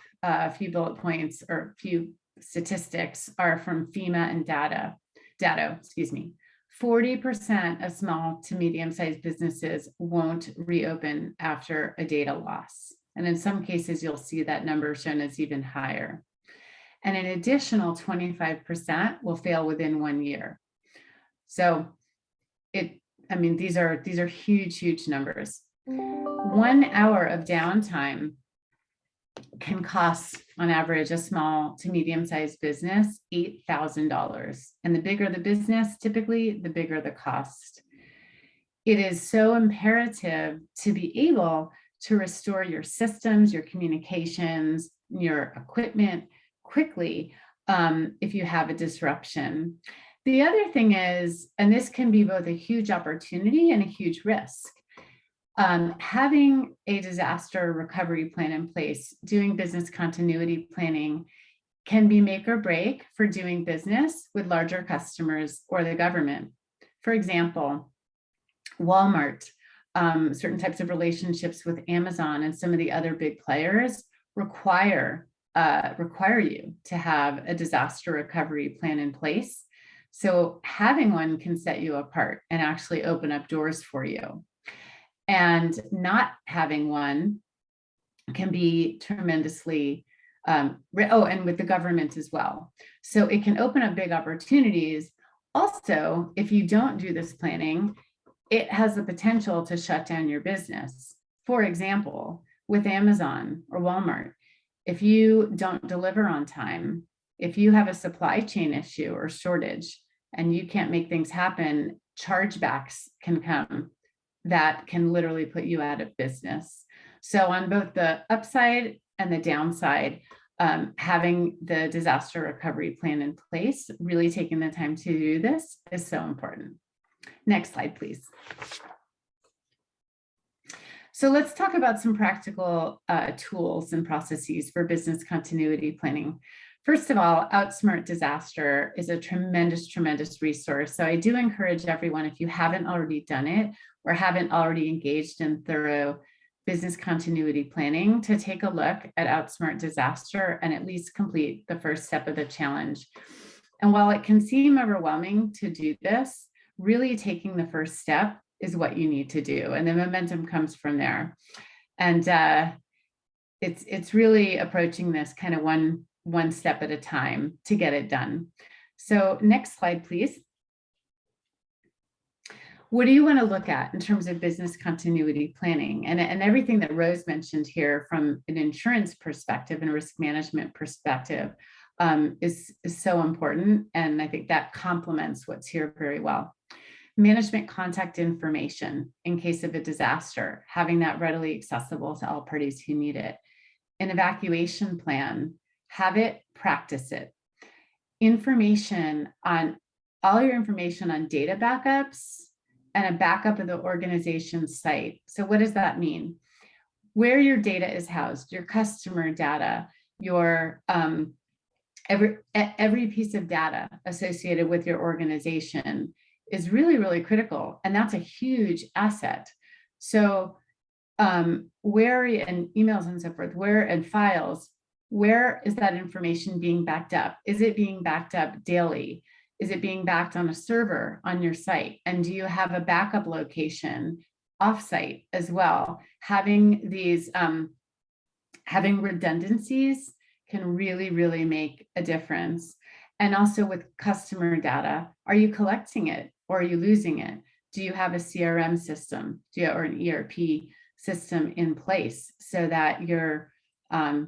[SPEAKER 5] few bullet points or few statistics are from FEMA and data, excuse me. 40% of small to medium-sized businesses won't reopen after a data loss. And in some cases, you'll see that number shown as even higher. And an additional 25% will fail within 1 year. So these are huge numbers. 1 hour of downtime can cost, on average, a small to medium-sized business $8,000. And the bigger the business, typically, the bigger the cost. It is so imperative to be able to restore your systems, your communications, your equipment quickly if you have a disruption. The other thing is, and this can be both a huge opportunity and a huge risk, having a disaster recovery plan in place, doing business continuity planning can be make or break for doing business with larger customers or the government. For example, Walmart, certain types of relationships with Amazon and some of the other big players require you to have a disaster recovery plan in place. So having one can set you apart and actually open up doors for you. And not having one can be tremendously, and with the government as well. So it can open up big opportunities. Also, if you don't do this planning, it has the potential to shut down your business. For example, with Amazon or Walmart, if you don't deliver on time, if you have a supply chain issue or shortage and you can't make things happen, chargebacks can come that can literally put you out of business. So on both the upside and the downside, having the disaster recovery plan in place, really taking the time to do this is so important. Next slide, please. So let's talk about some practical tools and processes for business continuity planning. First of all, Outsmart Disaster is a tremendous resource. So I do encourage everyone, if you haven't already done it or haven't already engaged in thorough business continuity planning, to take a look at Outsmart Disaster and at least complete the first step of the challenge. And while it can seem overwhelming to do this, really taking the first step is what you need to do. And the momentum comes from there. And it's really approaching this kind of one step at a time to get it done. So next slide, please. What do you want to look at in terms of business continuity planning? And everything that Rose mentioned here from an insurance perspective and risk management perspective is so important. And I think that complements what's here very well. Management contact information in case of a disaster, having that readily accessible to all parties who need it. An evacuation plan, have it, practice it. Information on all your information on data backups and a backup of the organization's site. So what does that mean? Where your data is housed, your customer data, your every piece of data associated with your organization is really critical. And that's a huge asset. So where, and emails and so forth, where, and files, where is that information being backed up? Is it being backed up daily? Is it being backed on a server on your site? And do you have a backup location offsite as well? Having these, having redundancies can really make a difference. And also with customer data, are you collecting it or are you losing it? Do you have a CRM system or an ERP system in place so that you're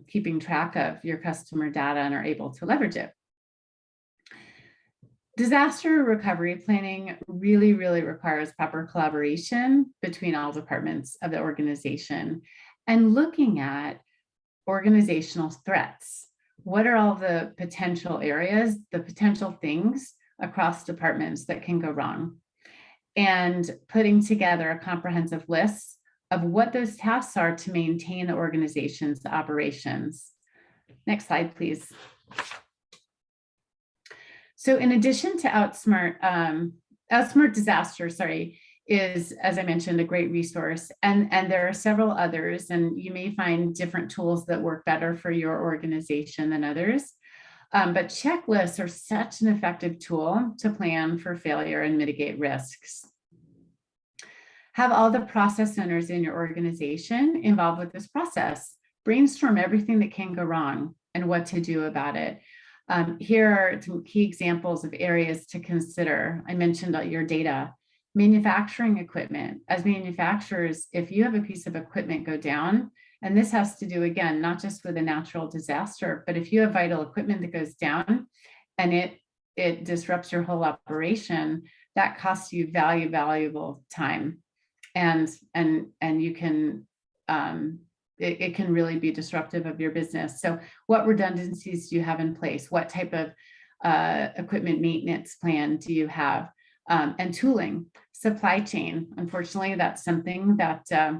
[SPEAKER 5] keeping track of your customer data and are able to leverage it? Disaster recovery planning really requires proper collaboration between all departments of the organization and looking at organizational threats. What are all the potential areas, the potential things across departments that can go wrong? And putting together a comprehensive list of what those tasks are to maintain the organization's operations. Next slide, please. So in addition to Outsmart Disaster, is, as I mentioned, a great resource. And there are several others, and you may find different tools that work better for your organization than others. But checklists are such an effective tool to plan for failure and mitigate risks. Have all the process owners in your organization involved with this process. Brainstorm everything that can go wrong and what to do about it. Here are some key examples of areas to consider. I mentioned your data. Manufacturing equipment. As manufacturers, if you have a piece of equipment go down, and this has to do, again, not just with a natural disaster, but if you have vital equipment that goes down and it disrupts your whole operation, that costs you valuable time. And you can, it can really be disruptive of your business. So what redundancies do you have in place? What type of equipment maintenance plan do you have? And tooling, supply chain. Unfortunately, that's something that I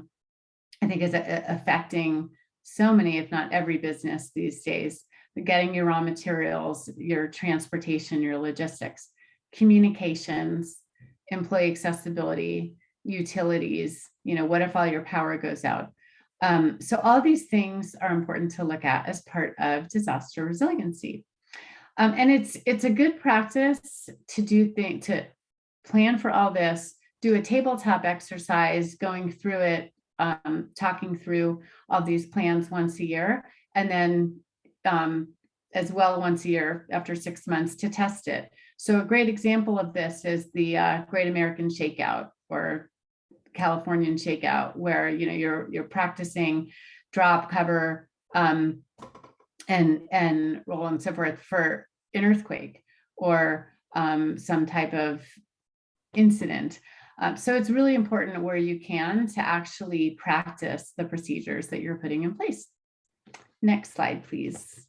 [SPEAKER 5] think is affecting so many, if not every business these days. Getting your raw materials, your transportation, your logistics, communications, employee accessibility, utilities. What if all your power goes out? So all these things are important to look at as part of disaster resiliency. And it's a good practice to plan for all this, do a tabletop exercise, going through it, talking through all these plans once a year, and then as well once a year after 6 months to test it. So a great example of this is the Great American Shakeout or Californian Shakeout, where you're practicing drop, cover, and roll and so forth for an earthquake or some type of incident. So it's really important where you can to actually practice the procedures that you're putting in place. Next slide, please.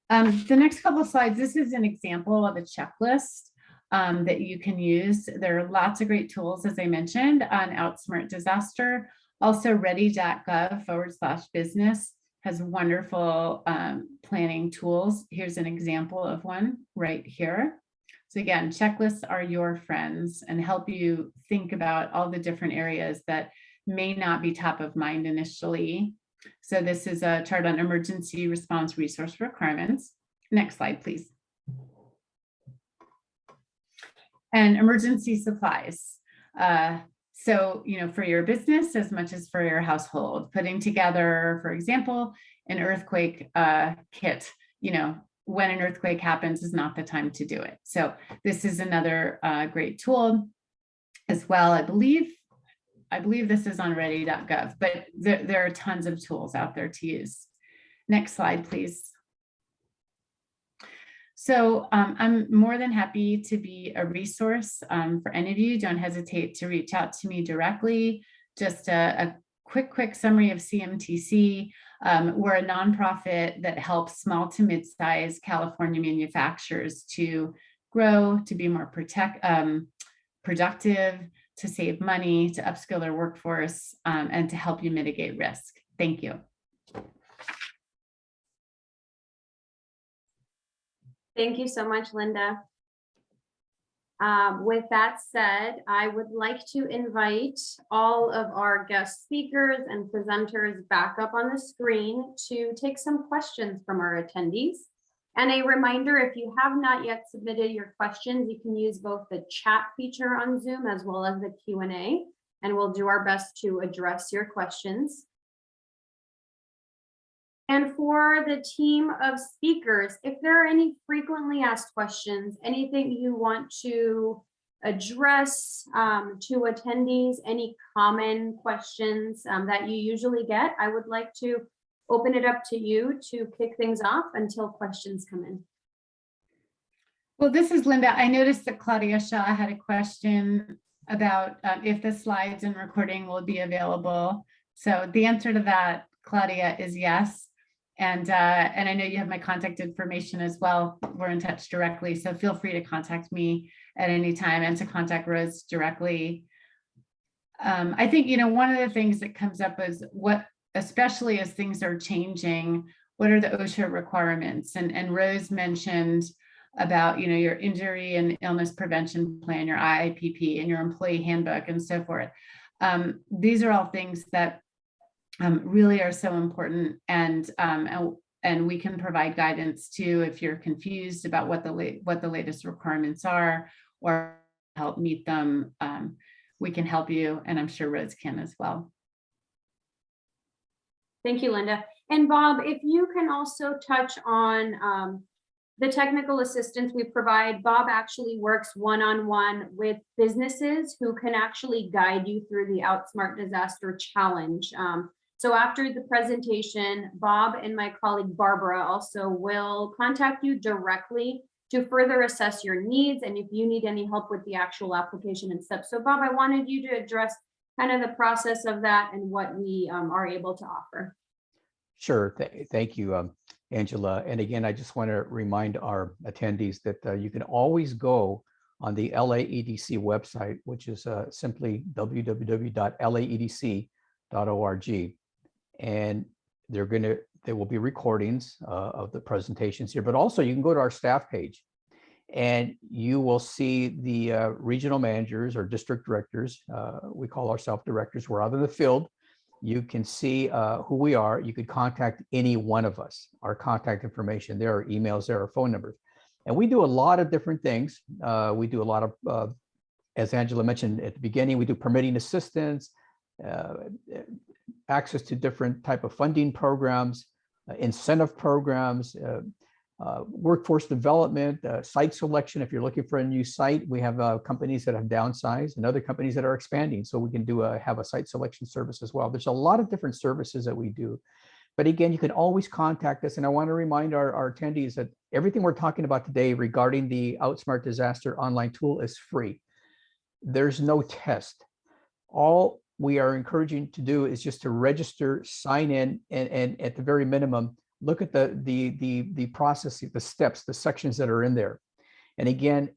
[SPEAKER 5] The next couple of slides, this is an example of a checklist that you can use. There are lots of great tools, as I mentioned, on Outsmart Disaster. Also, ready.gov/business has wonderful planning tools. Here's an example of one right here. So again, checklists are your friends and help you think about all the different areas that may not be top of mind initially. So this is a chart on emergency response resource requirements. Next slide, please. And emergency supplies. So, for your business as much as for your household, putting together, for example, an earthquake kit, when an earthquake happens is not the time to do it. So this is another great tool as well. I believe this is on ready.gov, but there are tons of tools out there to use. Next slide, please. So I'm more than happy to be a resource for any of you. Don't hesitate to reach out to me directly. Just a quick summary of CMTC. We're a nonprofit that helps small to mid-sized California manufacturers to grow, to be more productive, to save money, to upskill their workforce, and to help you mitigate risk. Thank you.
[SPEAKER 1] Thank you so much, Linda. With that said, I would like to invite all of our guest speakers and presenters back up on the screen to take some questions from our attendees. And a reminder, if you have not yet submitted your questions, you can use both the chat feature on Zoom as well as the Q&A, and we'll do our best to address your questions. And for the team of speakers, if there are any frequently asked questions, anything you want to address to attendees, any common questions that you usually get, I would like to open it up to you to kick things off until questions come in.
[SPEAKER 5] Well, this is Linda. I noticed that Claudia Shaw had a question about if the slides and recording will be available. So the answer to that, Claudia, is yes. And I know you have my contact information as well. We're in touch directly, so feel free to contact me at any time and to contact Rose directly. I think, one of the things that comes up is especially as things are changing, what are the OSHA requirements? And Rose mentioned about, your injury and illness prevention plan, your IIPP, and your employee handbook, and so forth. These are all things that really are so important, and we can provide guidance too if you're confused about what the latest requirements are or help meet them. We can help you, and I'm sure Rose can as well.
[SPEAKER 1] Thank you, Linda. And Bob, if you can also touch on the technical assistance we provide, Bob actually works one-on-one with businesses who can actually guide you through the Outsmart Disaster Challenge. So after the presentation, Bob and my colleague Barbara also will contact you directly to further assess your needs and if you need any help with the actual application and steps. So Bob, I wanted you to address kind of the process of that and what we are able to offer.
[SPEAKER 3] Sure. Thank you, Angela. And again, I just want to remind our attendees that you can always go on the LAEDC website, which is simply www.laedc.org. And there will be recordings of the presentations here, but also you can go to our staff page and you will see the regional managers or district directors. We call ourselves directors. We're out in the field. You can see who we are. You could contact any one of us. Our contact information, there are emails, there are phone numbers. And we do a lot of different things. We do a lot of, as Angela mentioned at the beginning, we do permitting assistance, access to different type of funding programs, incentive programs, workforce development, site selection. If you're looking for a new site, we have companies that have downsized and other companies that are expanding. So we can have a site selection service as well. There's a lot of different services that we do. But again, you can always contact us. And I want to remind our attendees that everything we're talking about today regarding the Outsmart Disaster online tool is free. There's no test. All we are encouraging to do is just to register, sign in, and at the very minimum, look at the process, the steps, the sections that are in there. And again,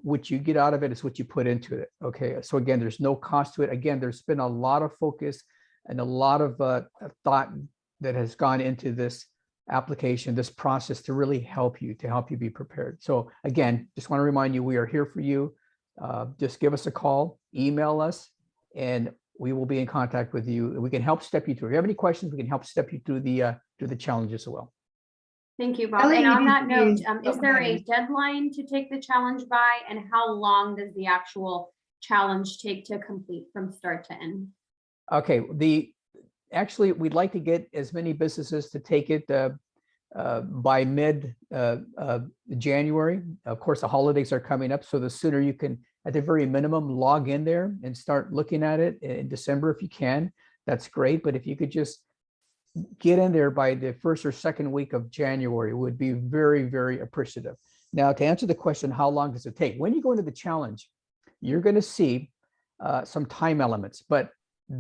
[SPEAKER 3] what you get out of it is what you put into it. Okay. So again, there's no cost to it. Again, there's been a lot of focus and a lot of thought that has gone into this application, this process to really help you be prepared. So again, just want to remind you, we are here for you. Just give us a call, email us, and we will be in contact with you. We can help step you through. If you have any questions, we can help step you through the challenge as well.
[SPEAKER 1] Thank you, Bob. And on that note, is there a deadline to take the challenge by, and how long does the actual challenge take to complete from start to end? Okay,
[SPEAKER 3] actually, we'd like to get as many businesses to take it by mid-January. Of course, the holidays are coming up, so the sooner you can, at the very minimum, log in there and start looking at it in December if you can, that's great. But if you could just get in there by the first or second week of January, would be very, very appreciative. Now, to answer the question, how long does it take? When you go into the challenge, you're going to see some time elements, but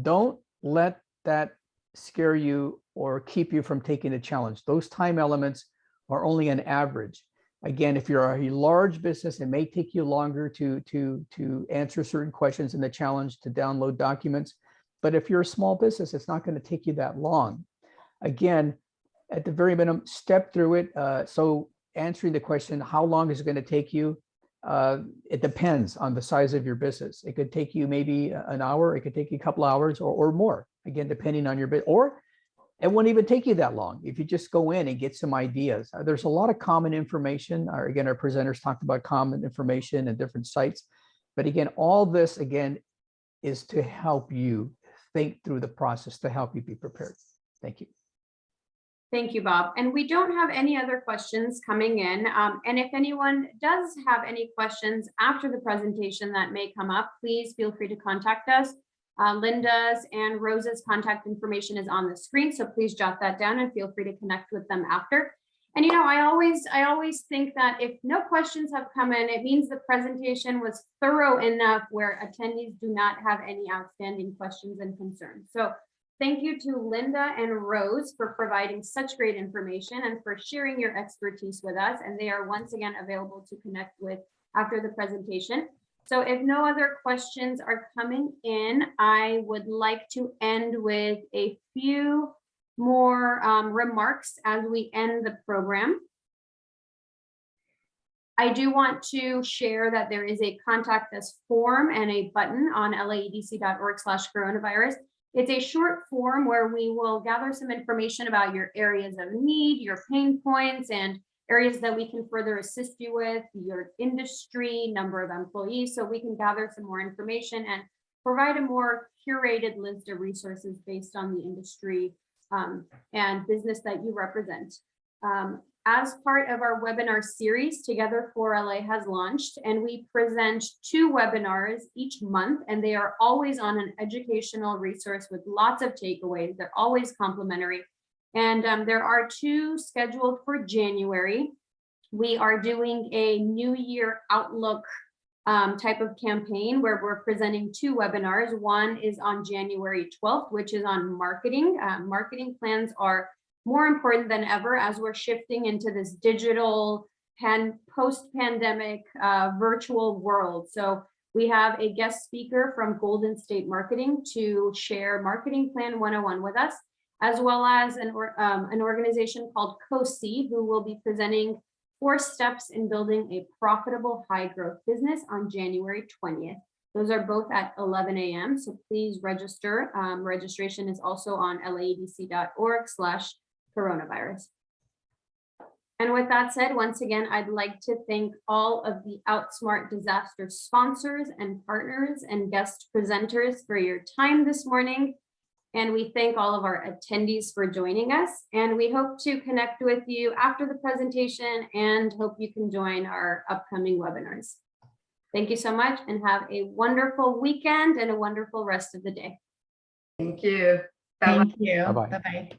[SPEAKER 3] don't let that scare you or keep you from taking the challenge. Those time elements are only an average. Again, if you're a large business, it may take you longer to answer certain questions in the challenge, to download documents. But if you're a small business, it's not going to take you that long. Again, at the very minimum, step through it. So answering the question, how long is it going to take you? It depends on the size of your business. It could take you maybe an hour. It could take you a couple hours or more, again, depending on your business. Or it won't even take you that long if you just go in and get some ideas. There's a lot of common information. Again, our presenters talked about common information and different sites. But again, all this, again, is to help you think through the process, to help you be prepared. Thank you.
[SPEAKER 1] Thank you, Bob. And we don't have any other questions coming in. And if anyone does have any questions after the presentation that may come up, please feel free to contact us. Linda's and Rose's contact information is on the screen, so please jot that down and feel free to connect with them after. And I always think that if no questions have come in, it means the presentation was thorough enough where attendees do not have any outstanding questions and concerns. So thank you to Linda and Rose for providing such great information and for sharing your expertise with us. And they are once again available to connect with after the presentation. So if no other questions are coming in, I would like to end with a few more remarks as we end the program. I do want to share that there is a contact us form and a button on laedc.org/coronavirus. It's a short form where we will gather some information about your areas of need, your pain points, and areas that we can further assist you with, your industry, number of employees, so we can gather some more information and provide a more curated list of resources based on the industry and business that you represent. As part of our webinar series, Together for LA has launched, and we present 2 webinars each month, and they are always on an educational resource with lots of takeaways. They're always complimentary. And there are 2 scheduled for January. We are doing a New Year Outlook type of campaign where we're presenting 2 webinars. One is on January 12th, which is on marketing. Marketing plans are more important than ever as we're shifting into this digital post-pandemic virtual world. So we have a guest speaker from Golden State Marketing to share Marketing Plan 101 with us, as well as an organization called COSI, who will be presenting 4 steps in building a profitable high growth business on January 20th. Those are both at 11 a.m. So please register. Registration is also on laedc.org/coronavirus. And with that said, once again, I'd like to thank all of the Outsmart Disaster sponsors and partners and guest presenters for your time this morning. And we thank all of our attendees for joining us. And we hope to connect with you after the presentation and hope you can join our upcoming webinars. Thank you so much and have a wonderful weekend and a wonderful rest of the day.
[SPEAKER 4] Thank you.
[SPEAKER 5] Thank you.
[SPEAKER 3] Bye-bye.
[SPEAKER 5] Bye-bye.